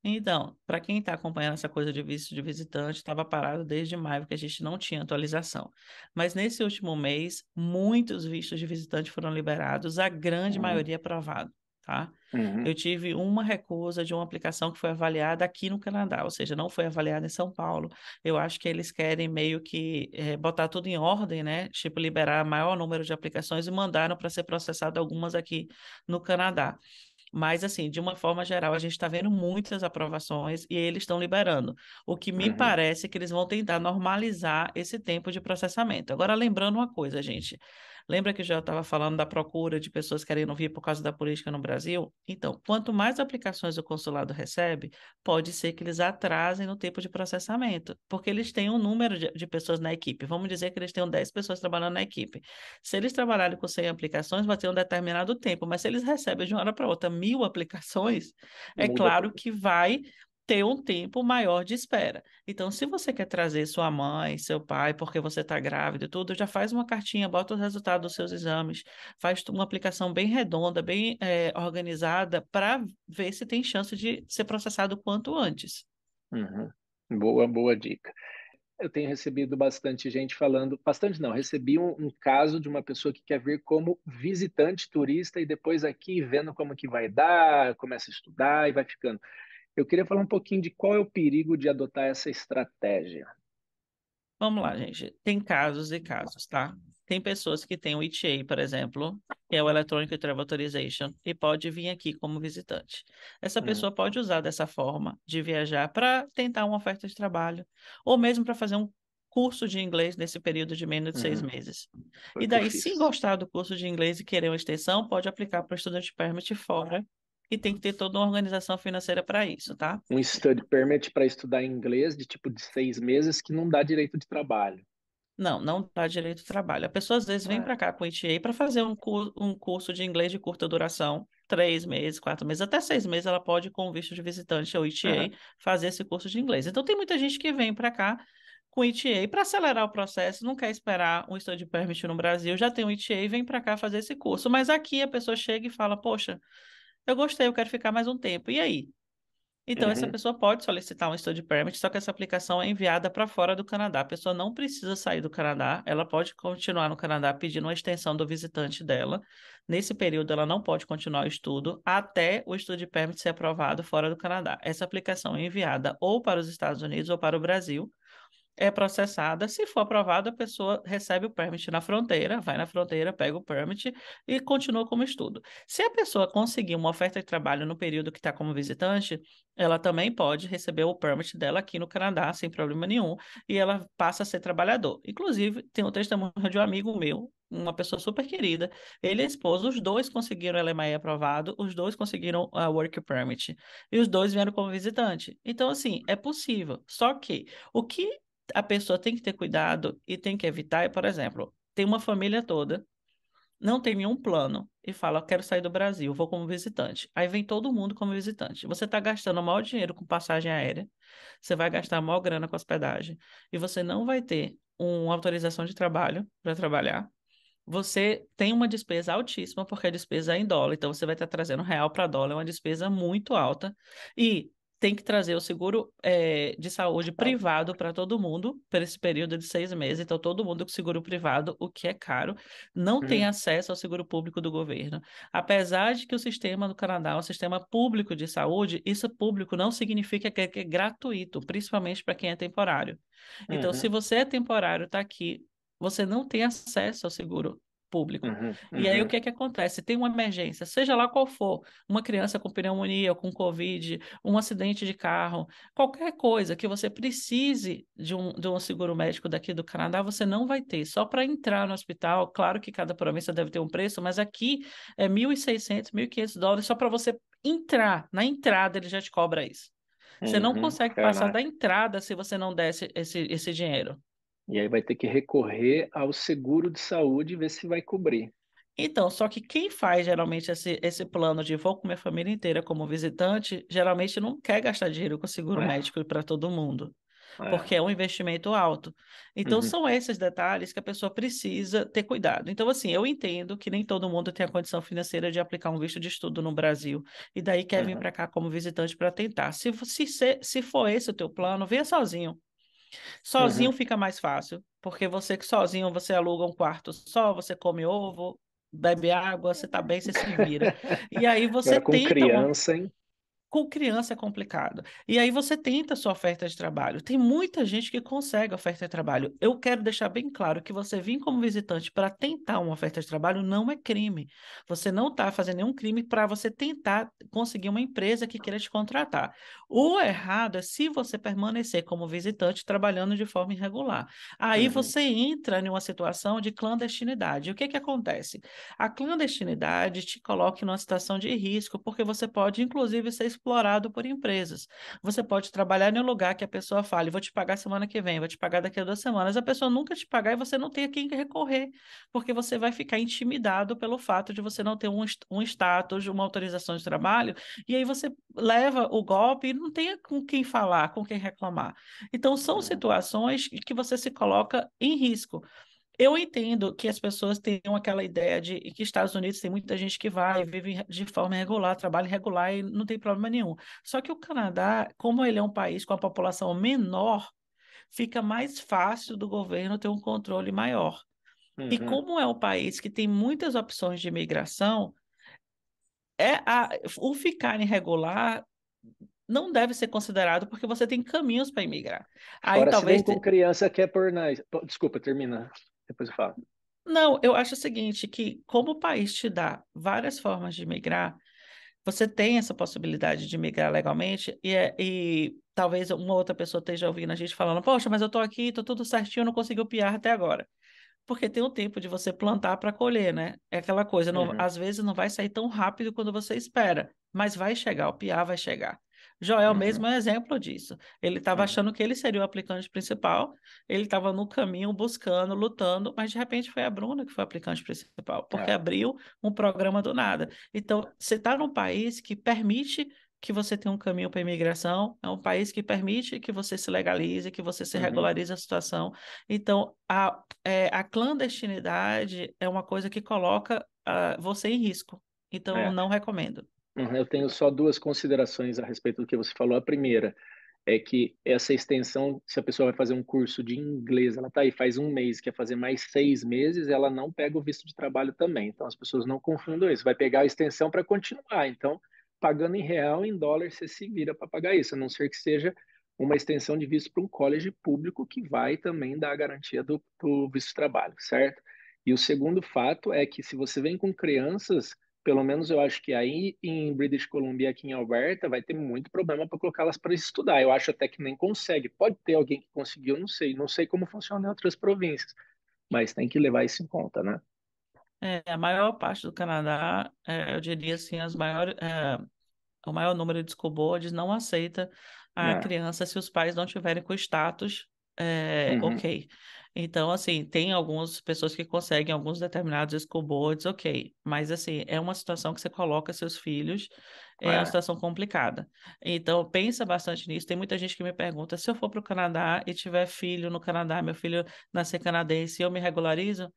Então, para quem está acompanhando essa coisa de visto de visitante, estava parado desde maio, que a gente não tinha atualização. Mas nesse último mês, muitos vistos de visitante foram liberados, a grande Uhum, maioria aprovado, tá? uhum, Eu tive uma recusa de uma aplicação que foi avaliada aqui no Canadá, ou seja, não foi avaliada em São Paulo. Eu acho que eles querem meio que botar tudo em ordem, né? Tipo, liberar maior número de aplicações e mandaram para ser processado algumas aqui no Canadá. Mas, assim, de uma forma geral, a gente está vendo muitas aprovações e eles estão liberando. O que me uhum. parece é que eles vão tentar normalizar esse tempo de processamento. Agora, lembrando uma coisa, gente. Lembra que eu já estava falando da procura de pessoas querendo vir por causa da política no Brasil? Então, quanto mais aplicações o consulado recebe, pode ser que eles atrasem no tempo de processamento, porque eles têm um número de pessoas na equipe. Vamos dizer que eles tenham 10 pessoas trabalhando na equipe. Se eles trabalharem com 100 aplicações, vai ter um determinado tempo, mas se eles recebem de uma hora para outra 1.000 aplicações, é Muda claro tudo. que vai ter um tempo maior de espera. Então, se você quer trazer sua mãe, seu pai, porque você está grávida e tudo, já faz uma cartinha, bota o resultado dos seus exames, faz uma aplicação bem redonda, bem organizada, para ver se tem chance de ser processado o quanto antes. Uhum. Boa dica. Eu tenho recebido bastante gente falando, bastante não, recebi um caso de uma pessoa que quer vir como visitante turista e depois aqui vendo como que vai dar, começa a estudar e vai ficando. Eu queria falar um pouquinho de qual é o perigo de adotar essa estratégia. Vamos lá, gente. Tem casos e casos, tá? Tem pessoas que têm o ETA, por exemplo, que é o Electronic Travel Authorization, e pode vir aqui como visitante. Essa Uhum. pessoa pode usar dessa forma de viajar para tentar uma oferta de trabalho, ou mesmo para fazer um curso de inglês nesse período de menos de seis Uhum. meses. Foi E o que eu daí, se fiz. gostar do curso de inglês e querer uma extensão, pode aplicar para o Student Permit fora, e tem que ter toda uma organização financeira para isso, tá? Um study permit para estudar inglês de tipo de 6 meses que não dá direito de trabalho. Não, não dá direito ao trabalho. A pessoa às vezes vem É. para cá com o ETA para fazer um curso de inglês de curta duração, 3 meses, 4 meses, até 6 meses ela pode, com visto de visitante ou Aham. ETA, fazer esse curso de inglês. Então tem muita gente que vem para cá com ETA para acelerar o processo, não quer esperar um study permit no Brasil, já tem um ETA e vem para cá fazer esse curso. Mas aqui a pessoa chega e fala, poxa, eu gostei, eu quero ficar mais um tempo. E aí? Então, essa Uhum. pessoa pode solicitar um study permit, só que essa aplicação é enviada para fora do Canadá. A pessoa não precisa sair do Canadá, ela pode continuar no Canadá pedindo uma extensão do visitante dela. Nesse período, ela não pode continuar o estudo até o study permit ser aprovado fora do Canadá. Essa aplicação é enviada ou para os Estados Unidos ou para o Brasil, é processada. Se for aprovada, a pessoa recebe o permit na fronteira, vai na fronteira, pega o permit e continua como estudo. Se a pessoa conseguir uma oferta de trabalho no período que está como visitante, ela também pode receber o permit dela aqui no Canadá, sem problema nenhum, e ela passa a ser trabalhador. Inclusive, tem um testemunho de um amigo meu, uma pessoa super querida. Ele e a esposa, os dois conseguiram LMI aprovado, os dois conseguiram a Work Permit, e os dois vieram como visitante. Então, assim, é possível. Só que o que a pessoa tem que ter cuidado e tem que evitar é, por exemplo, tem uma família toda, não tem nenhum plano e fala, quero sair do Brasil, vou como visitante. Aí vem todo mundo como visitante. Você está gastando o maior dinheiro com passagem aérea, você vai gastar a maior grana com hospedagem e você não vai ter uma autorização de trabalho para trabalhar. Você tem uma despesa altíssima, porque a despesa é em dólar, então você vai estar trazendo real para dólar, é uma despesa muito alta. E tem que trazer o seguro de saúde Ah, privado para todo mundo, por esse período de 6 meses. Então, todo mundo com seguro privado, o que é caro, não tem uhum, acesso ao seguro público do governo. Apesar de que o sistema do Canadá é um sistema público de saúde, isso público não significa que é gratuito, principalmente para quem é temporário. Então, se uhum, você é temporário, está aqui, você não tem acesso ao seguro. público. Uhum, E aí o uhum, que é que acontece? Tem uma emergência, seja lá qual for, uma criança com pneumonia, com Covid, um acidente de carro, qualquer coisa que você precise de um seguro médico daqui do Canadá, você não vai ter. Só para entrar no hospital, claro que cada província deve ter um preço, mas aqui é 1.600, US$ 1.500 só para você entrar. Na entrada ele já te cobra isso. Você não uhum. consegue passar da Caraca. entrada se você não der esse dinheiro. E aí vai ter que recorrer ao seguro de saúde e ver se vai cobrir. Então, só que quem faz geralmente esse plano de vou com minha família inteira como visitante, geralmente não quer gastar dinheiro com seguro É, médico para todo mundo, é. porque é um investimento alto. Então, Uhum, são esses detalhes que a pessoa precisa ter cuidado. Então, assim, eu entendo que nem todo mundo tem a condição financeira de aplicar um visto de estudo no Brasil, e daí quer vir uhum, para cá como visitante para tentar. Se for esse o teu plano, venha sozinho. Sozinho uhum. fica mais fácil, porque você que sozinho, você aluga um quarto só, você come ovo, bebe água, você tá bem, você se vira. E aí você Agora com tenta uma, criança, hein? com criança é complicado. E aí você tenta a sua oferta de trabalho. Tem muita gente que consegue oferta de trabalho. Eu quero deixar bem claro que você vir como visitante para tentar uma oferta de trabalho não é crime. Você não está fazendo nenhum crime para você tentar conseguir uma empresa que queira te contratar. O errado é se você permanecer como visitante trabalhando de forma irregular. Aí Uhum, você entra em uma situação de clandestinidade. O que que acontece? A clandestinidade te coloca em uma situação de risco, porque você pode, inclusive, ser explorado por empresas. Você pode trabalhar em um lugar que a pessoa fale, vou te pagar semana que vem, vou te pagar daqui a 2 semanas, a pessoa nunca te pagar e você não tem a quem recorrer, porque você vai ficar intimidado pelo fato de você não ter um status, uma autorização de trabalho, e aí você leva o golpe e não tem com quem falar, com quem reclamar. Então, são uhum, situações que você se coloca em risco. Eu entendo que as pessoas tenham aquela ideia de que Estados Unidos tem muita gente que vai, vive de forma regular, trabalha irregular e não tem problema nenhum. Só que o Canadá, como ele é um país com a população menor, fica mais fácil do governo ter um controle maior. E uhum. como é um país que tem muitas opções de imigração, o ficar irregular não deve ser considerado porque você tem caminhos para imigrar. Aí Fora se vem talvez com criança que é por nós. Desculpa, termina. Depois eu falo. Não, eu acho o seguinte, que como o país te dá várias formas de migrar, você tem essa possibilidade de migrar legalmente e talvez uma outra pessoa esteja ouvindo a gente falando, poxa, mas eu estou aqui, estou tudo certinho, eu não consegui o PR até agora. Porque tem o tempo de você plantar para colher, né? É aquela coisa, Uhum, às vezes não vai sair tão rápido quando você espera, mas vai chegar, o PR vai chegar. Joel uhum, mesmo é um exemplo disso. Ele estava uhum. achando que ele seria o aplicante principal, ele estava no caminho buscando, lutando, mas de repente foi a Bruna que foi o aplicante principal, porque É, abriu um programa do nada. Então, você está num país que permite que você tenha um caminho para a imigração, é um país que permite que você se legalize, que você se uhum, regularize a situação. Então, a clandestinidade é uma coisa que coloca você em risco. Então, eu é. não recomendo. Uhum. Eu tenho só duas considerações a respeito do que você falou. A primeira é que essa extensão, se a pessoa vai fazer um curso de inglês, ela está aí faz um mês, quer fazer mais 6 meses, ela não pega o visto de trabalho também. Então, as pessoas não confundam isso. Vai pegar a extensão para continuar. Então, pagando em real, em dólar, você se vira para pagar isso, a não ser que seja uma extensão de visto para um college público que vai também dar a garantia do visto de trabalho, certo? E o segundo fato é que se você vem com crianças, pelo menos eu acho que aí em British Columbia, aqui em Alberta, vai ter muito problema para colocá-las para estudar. Eu acho até que nem consegue. Pode ter alguém que conseguiu, não sei. Não sei como funciona em outras províncias, mas tem que levar isso em conta, né? A maior parte do Canadá, eu diria assim, o maior número de school boards não aceita a É. criança se os pais não tiverem com status Uhum. ok. Então, assim, tem algumas pessoas que conseguem alguns determinados school boards, ok. Mas, assim, é uma situação que você coloca seus filhos, é uma É. situação complicada. Então, pensa bastante nisso. Tem muita gente que me pergunta, se eu for para o Canadá e tiver filho no Canadá, meu filho nascer canadense, eu me regularizo?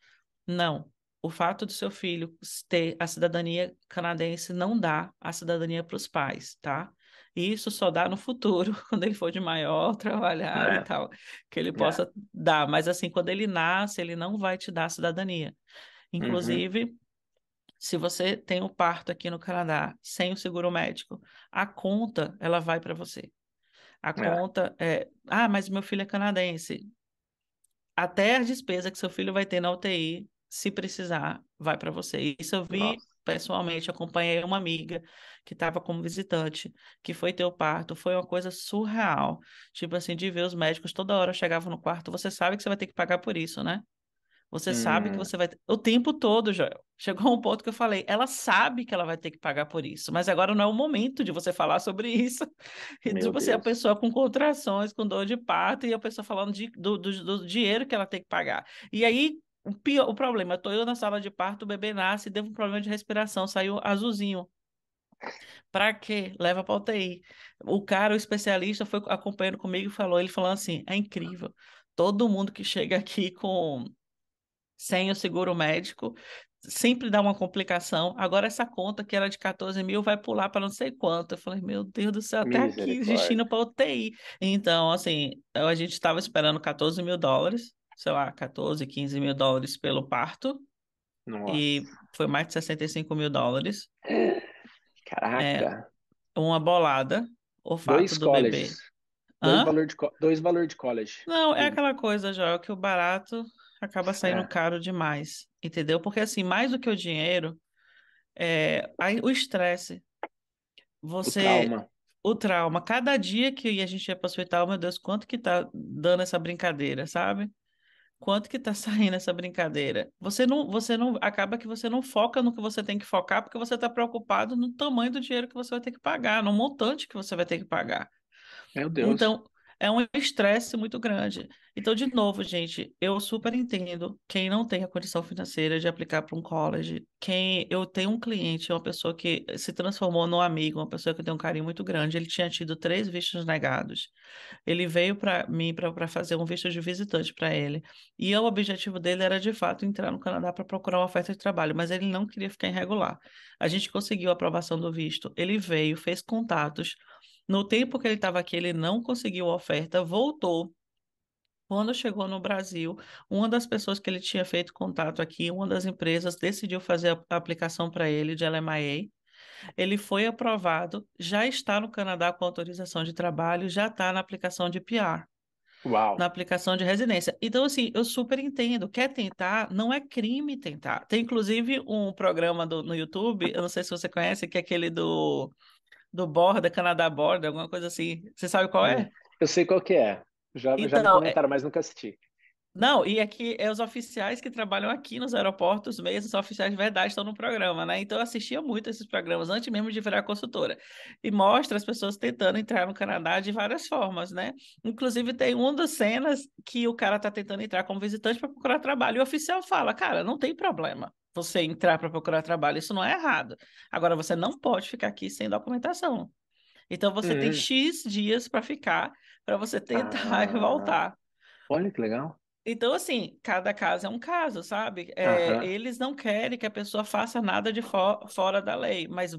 Não. O fato do seu filho ter a cidadania canadense não dá a cidadania para os pais, tá? E isso só dá no futuro, quando ele for de maior, trabalhar e É. tal, que ele É. possa dar. Mas assim, quando ele nasce, ele não vai te dar a cidadania. Uhum. Inclusive, se você tem o parto aqui no Canadá sem o seguro médico, a conta, ela vai para você. A É. conta mas meu filho é canadense. Até a despesa que seu filho vai ter na UTI se precisar, vai para você. Isso eu vi Nossa. pessoalmente, acompanhei uma amiga que estava como visitante, que foi ter o parto, foi uma coisa surreal. Tipo assim, de ver os médicos toda hora chegavam no quarto, você sabe que você vai ter que pagar por isso, né? Você sabe que Hum, você vai. O tempo todo, Joel. Chegou um ponto que eu falei, ela sabe que ela vai ter que pagar por isso, mas agora não é o momento de você falar sobre isso. E, meu tipo assim, a Deus. pessoa com contrações, com dor de parto, e a pessoa falando do dinheiro que ela tem que pagar. E aí, o problema, eu tô eu na sala de parto, o bebê nasce, teve um problema de respiração, saiu azulzinho. Pra quê? Leva pra UTI. O cara, o especialista, foi acompanhando comigo e falou, ele falou assim, é incrível. Todo mundo que chega aqui com sem o seguro médico, sempre dá uma complicação. Agora, essa conta que era de 14 mil vai pular para não sei quanto. Eu falei, meu Deus do céu, até aqui, a gente indo Misericórdia. para UTI. Então, assim, a gente estava esperando 14 mil dólares, sei lá, 14, 15 mil dólares pelo parto, e Nossa. foi mais de 65 mil dólares. É Caraca. uma bolada, o fato Dois do bebê. colleges. Hã? Dois valor de college. Não, é Tudo. aquela coisa, Joel, que o barato acaba saindo É, caro demais, entendeu? Porque, assim, mais do que o dinheiro. Aí, o estresse, o você, trauma. o trauma, cada dia que a gente ia para o hospital, meu Deus, quanto que tá dando essa brincadeira, sabe? Quanto que tá saindo essa brincadeira? Você não, acaba que você não foca no que você tem que focar, porque você está preocupado no tamanho do dinheiro que você vai ter que pagar, no montante que você vai ter que pagar. Meu Deus. Então, é um estresse muito grande. Então, de novo, gente, eu super entendo quem não tem a condição financeira de aplicar para um college. Quem eu tenho um cliente, uma pessoa que se transformou num amigo, uma pessoa que eu tenho um carinho muito grande. Ele tinha tido 3 vistos negados. Ele veio para mim para fazer um visto de visitante para ele. E o objetivo dele era, de fato, entrar no Canadá para procurar uma oferta de trabalho, mas ele não queria ficar irregular. A gente conseguiu a aprovação do visto. Ele veio, fez contatos. No tempo que ele estava aqui, ele não conseguiu a oferta, voltou. Quando chegou no Brasil, uma das pessoas que ele tinha feito contato aqui, uma das empresas, decidiu fazer a aplicação para ele de LMIA. Ele foi aprovado, já está no Canadá com autorização de trabalho, já está na aplicação de PR, Uau. na aplicação de residência. Então, assim, eu super entendo. Quer tentar? Não é crime tentar. Tem, inclusive, um programa no YouTube, eu não sei se você conhece, que é aquele do Borda, Canadá Borda, alguma coisa assim. Você sabe qual Hum, é? eu sei qual que é. Já me Então, comentaram, mas nunca assisti. não, e aqui é os oficiais que trabalham aqui nos aeroportos mesmo, os oficiais de verdade estão no programa, né? Então eu assistia muito esses programas antes mesmo de virar consultora. E mostra as pessoas tentando entrar no Canadá de várias formas, né? Inclusive tem uma das cenas que o cara tá tentando entrar como visitante para procurar trabalho e o oficial fala: "Cara, não tem problema você entrar para procurar trabalho, isso não é errado. Agora você não pode ficar aqui sem documentação. Então você tem Hum. X dias para ficar, para você tentar e Ah, voltar." olha que legal. Então, assim, cada caso é um caso, sabe? Aham, Eles não querem que a pessoa faça nada de fora da lei, mas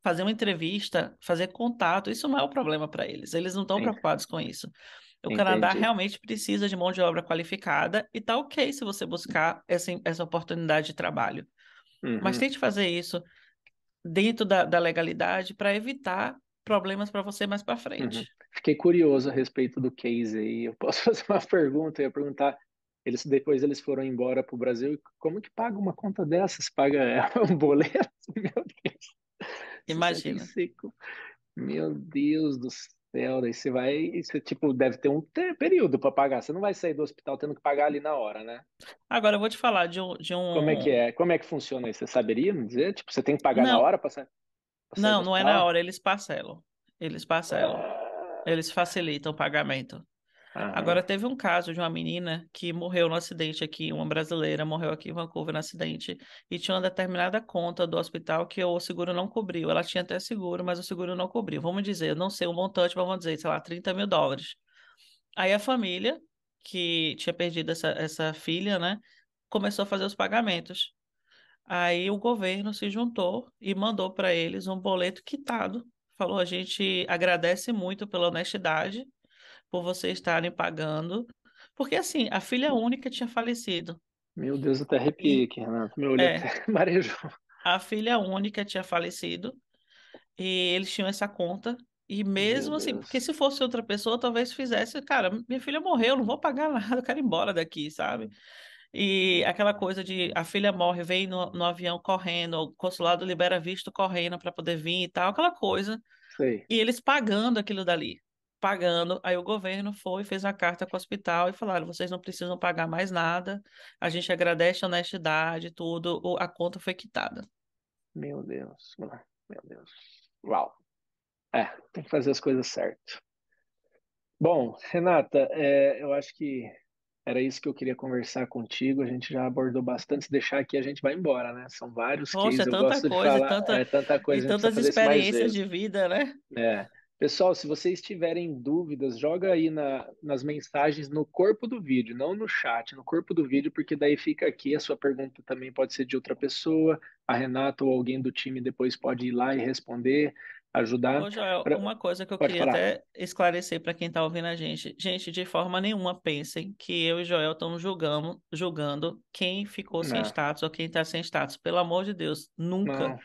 fazer uma entrevista, fazer contato, isso não é o problema para eles. Eles não estão en- preocupados com isso. O Canadá entendi. realmente precisa de mão de obra qualificada e tá ok se você buscar essa oportunidade de trabalho. Mas Uhum, tente fazer isso dentro da legalidade para evitar problemas para você mais para uhum. frente. Fiquei curioso a respeito do case aí. Eu posso fazer uma pergunta? Eu ia perguntar. Depois eles foram embora para o Brasil. Como que paga uma conta dessas? Paga um boleto? Meu Deus. Imagina. 65. Meu Deus do céu. Daí você vai. Você, tipo, deve ter um período para pagar. Você não vai sair do hospital tendo que pagar ali na hora, né? Agora eu vou te falar de Como é que um... é? Como é que funciona isso? Você saberia me dizer? Tipo, você tem que pagar na Não, hora para sair do não, não é na hospital? hora, eles parcelam. Eles parcelam. Ah, Eles facilitam o pagamento. aham. Agora, teve um caso de uma menina que morreu no acidente aqui, uma brasileira morreu aqui em Vancouver no acidente, e tinha uma determinada conta do hospital que o seguro não cobriu. Ela tinha até seguro, mas o seguro não cobriu. Vamos dizer, eu não sei o montante, mas vamos dizer, sei lá, 30 mil dólares. Aí a família, que tinha perdido essa filha, né, começou a fazer os pagamentos. Aí o governo se juntou e mandou para eles um boleto quitado. Falou: a gente agradece muito pela honestidade, por vocês estarem pagando. Porque assim, a filha única tinha falecido. Meu Deus, eu até arrepiei E aqui, Renato. Meu olho até é, marejou. a filha única tinha falecido e eles tinham essa conta. E Meu mesmo assim, porque Deus. se fosse outra pessoa, talvez fizesse, cara, minha filha morreu, não vou pagar nada, eu quero ir embora daqui, sabe? E aquela coisa de a filha morre, vem no avião correndo, o consulado libera visto correndo para poder vir e tal, aquela coisa. Sei. E eles pagando aquilo dali. Pagando. Aí o governo foi, fez a carta com o hospital e falaram: vocês não precisam pagar mais nada. A gente agradece a honestidade, tudo. A conta foi quitada. Meu Deus. Meu Deus. Uau. É, tem que fazer as coisas certas. Bom, Renata, eu acho que era isso que eu queria conversar contigo. A gente já abordou bastante. Se deixar aqui, a gente vai embora, né? São vários Poxa, é cases. Eu tanta gosto de coisa, falar, tanta, tanta e coisa, a gente precisa tantas fazer isso mais experiências de vezes. vida, né? É. Pessoal, se vocês tiverem dúvidas, joga aí nas mensagens no corpo do vídeo, não no chat, no corpo do vídeo, porque daí fica aqui. A sua pergunta também pode ser de outra pessoa. A Renata ou alguém do time depois pode ir lá e responder, ajudar. Ô, Joel, Pra- uma coisa que eu Pode queria falar. até esclarecer para quem está ouvindo a gente. Gente, de forma nenhuma pensem que eu e Joel estamos julgando quem ficou sem Não, status ou quem está sem status. Pelo amor de Deus, nunca. não,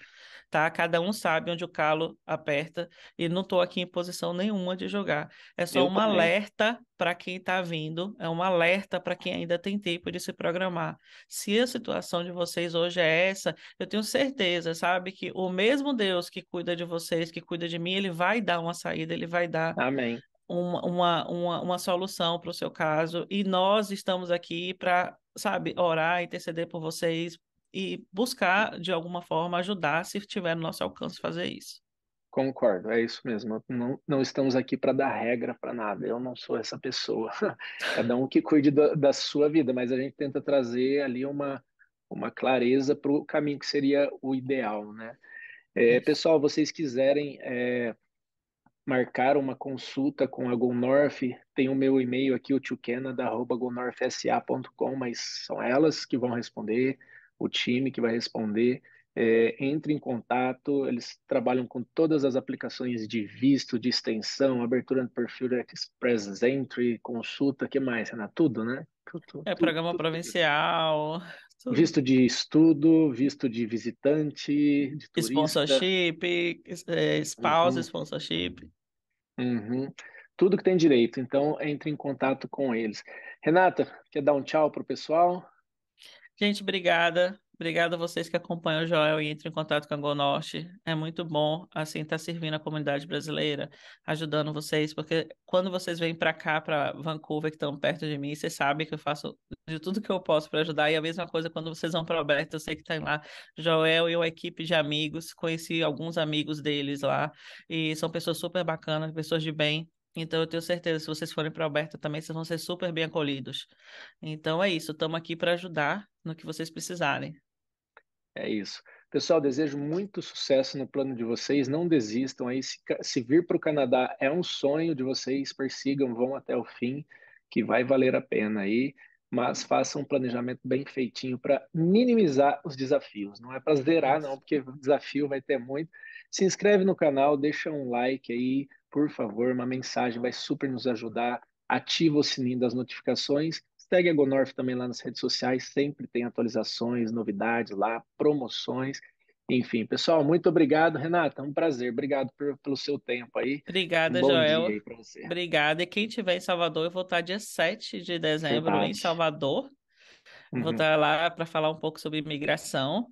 Tá? Cada um sabe onde o calo aperta e não estou aqui em posição nenhuma de jogar. É só eu um também. alerta para quem está vindo, é um alerta para quem ainda tem tempo de se programar. Se a situação de vocês hoje é essa, eu tenho certeza, sabe, que o mesmo Deus que cuida de vocês, que cuida de mim, ele vai dar uma saída, ele vai dar Amém. uma solução para o seu caso, e nós estamos aqui para, sabe, orar, interceder por vocês e buscar, de alguma forma, ajudar, se tiver no nosso alcance, fazer isso. Concordo, é isso mesmo. Não, não estamos aqui para dar regra para nada. Eu não sou essa pessoa. Cada um que cuide da sua vida, mas a gente tenta trazer ali uma clareza para o caminho que seria o ideal, né? Isso. Pessoal, vocês quiserem marcar uma consulta com a Go North, tem o meu e-mail aqui, o tiocanada@gonorthsa.com, mas são elas que vão responder, o time que vai responder. Entre em contato, eles trabalham com todas as aplicações de visto, de extensão, abertura de perfil Express Entry, consulta, que mais, Renato? Tudo, né? Tudo, É tudo, programa tudo, tudo. provincial, tudo. Visto de estudo, visto de visitante, de turista. Sponsorship, spouse Uhum. sponsorship. Uhum. Tudo que tem direito, então entre em contato com eles. Renata, quer dar um tchau pro pessoal? Gente, obrigada. Obrigada a vocês que acompanham o Joel e entram em contato com a GoNorte. É muito bom, assim, estar servindo a comunidade brasileira, ajudando vocês, porque quando vocês vêm para cá, para Vancouver, que estão perto de mim, vocês sabem que eu faço de tudo que eu posso para ajudar. E a mesma coisa quando vocês vão para Alberta, eu sei que tem lá Joel e uma equipe de amigos. Conheci alguns amigos deles lá e são pessoas super bacanas, pessoas de bem. Então, eu tenho certeza, se vocês forem para Alberta também, vocês vão ser super bem acolhidos. Então é isso, estamos aqui para ajudar no que vocês precisarem. É isso. Pessoal, desejo muito sucesso no plano de vocês. Não desistam aí. Se vir para o Canadá é um sonho de vocês, persigam, vão até o fim, que vai valer a pena aí. Mas façam um planejamento bem feitinho para minimizar os desafios. Não é para zerar, não, Isso. porque desafio vai ter muito. Se inscreve no canal, deixa um like aí, por favor. Uma mensagem vai super nos ajudar. Ativa o sininho das notificações. Segue a GoNorth também lá nas redes sociais, sempre tem atualizações, novidades lá, promoções. Enfim, pessoal, muito obrigado, Renata. Um prazer. Obrigado pelo seu tempo aí. Um Obrigada, bom dia Joel. aí para você. Obrigada. E quem estiver em Salvador, eu vou estar dia 7 de dezembro em Verdade. Salvador. Vou Uhum. estar lá para falar um pouco sobre imigração.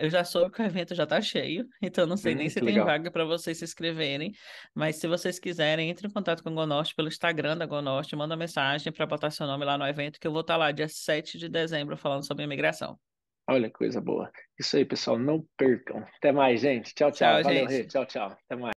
Eu já soube que o evento já está cheio, então não sei nem se Que tem legal. vaga para vocês se inscreverem. Mas se vocês quiserem, entre em contato com o Gonorte pelo Instagram da Gonorte, manda mensagem para botar seu nome lá no evento, que eu vou estar lá dia 7 de dezembro falando sobre imigração. Olha que coisa boa. Isso aí, pessoal. Não percam. Até mais, gente. Tchau, tchau. Tchau, Valeu, Rê. gente. Tchau, tchau. Até mais.